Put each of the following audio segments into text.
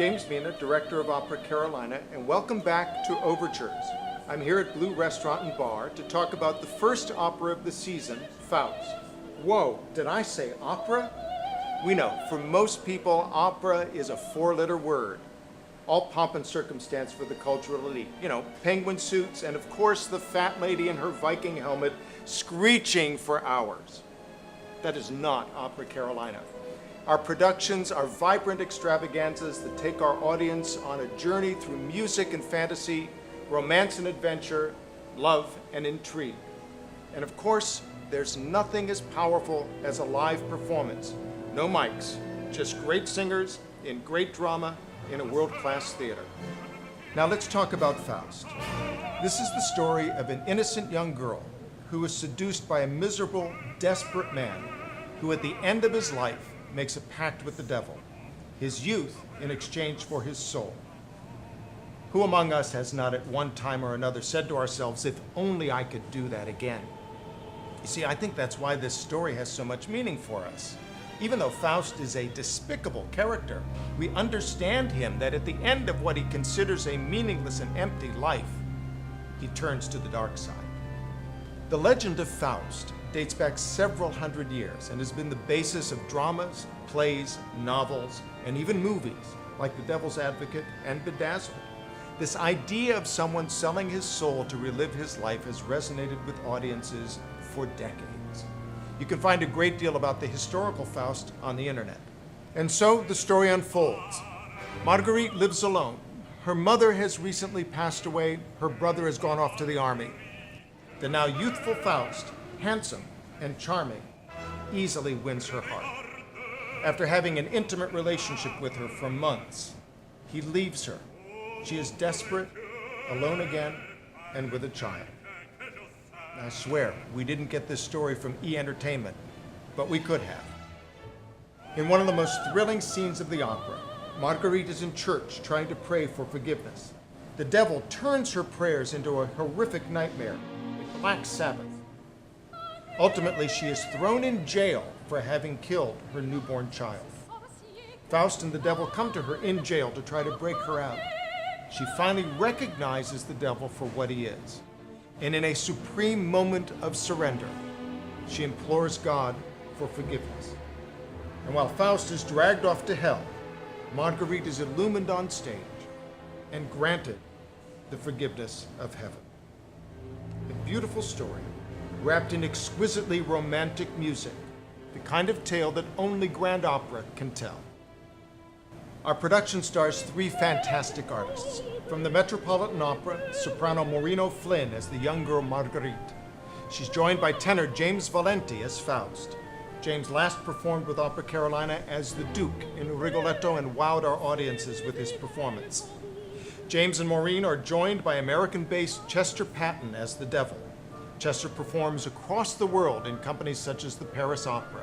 James Meena, Director of Opera Carolina, and welcome back to Overtures. I'm here at Blue Restaurant and Bar to talk about the first opera of the season, Faust. Whoa, did I say opera? We know, for most people, opera is a four-letter word. All pomp and circumstance for the cultural elite. You know, penguin suits, and of course the fat lady in her Viking helmet screeching for hours. That is not Opera Carolina. Our productions are vibrant extravaganzas that take our audience on a journey through music and fantasy, romance and adventure, love and intrigue. And of course, there's nothing as powerful as a live performance. No mics, just great singers in great drama in a world-class theater. Now let's talk about Faust. This is the story of an innocent young girl who is seduced by a miserable, desperate man who at the end of his life makes a pact with the devil, his youth in exchange for his soul. Who among us has not at one time or another said to ourselves, if only I could do that again? You see, I think that's why this story has so much meaning for us. Even though Faust is a despicable character, we understand him that at the end of what he considers a meaningless and empty life, he turns to the dark side. The legend of Faust dates back several hundred years and has been the basis of dramas, plays, novels, and even movies like The Devil's Advocate and Bedazzled. This idea of someone selling his soul to relive his life has resonated with audiences for decades. You can find a great deal about the historical Faust on the internet. And so the story unfolds. Marguerite lives alone. Her mother has recently passed away. Her brother has gone off to the army. The now youthful Faust, handsome and charming, easily wins her heart. After having an intimate relationship with her for months, he leaves her. She is desperate, alone again, and with a child. I swear, we didn't get this story from E! Entertainment, but we could have. In one of the most thrilling scenes of the opera, Marguerite is in church trying to pray for forgiveness. The devil turns her prayers into a horrific nightmare, a Black Sabbath. Ultimately, she is thrown in jail for having killed her newborn child. Faust and the devil come to her in jail to try to break her out. She finally recognizes the devil for what he is. And in a supreme moment of surrender, she implores God for forgiveness. And while Faust is dragged off to hell, Marguerite is illumined on stage and granted the forgiveness of heaven. A beautiful story, wrapped in exquisitely romantic music, the kind of tale that only grand opera can tell. Our production stars three fantastic artists. From the Metropolitan Opera, soprano Maureen Flynn as the young girl Marguerite. She's joined by tenor James Valenti as Faust. James last performed with Opera Carolina as the Duke in Rigoletto and wowed our audiences with his performance. James and Maureen are joined by American-based Chester Patton as the Devil. Chester performs across the world in companies such as the Paris Opera.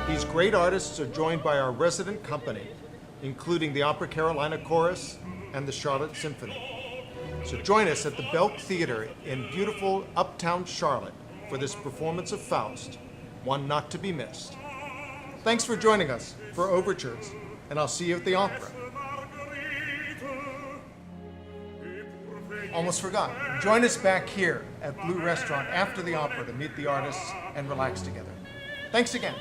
These great artists are joined by our resident company, including the Opera Carolina Chorus and the Charlotte Symphony. So join us at the Belk Theater in beautiful uptown Charlotte for this performance of Faust, one not to be missed. Thanks for joining us for Overtures, and I'll see you at the opera. Almost forgot. Join us back here at Blue Restaurant after the opera to meet the artists and relax together. Thanks again.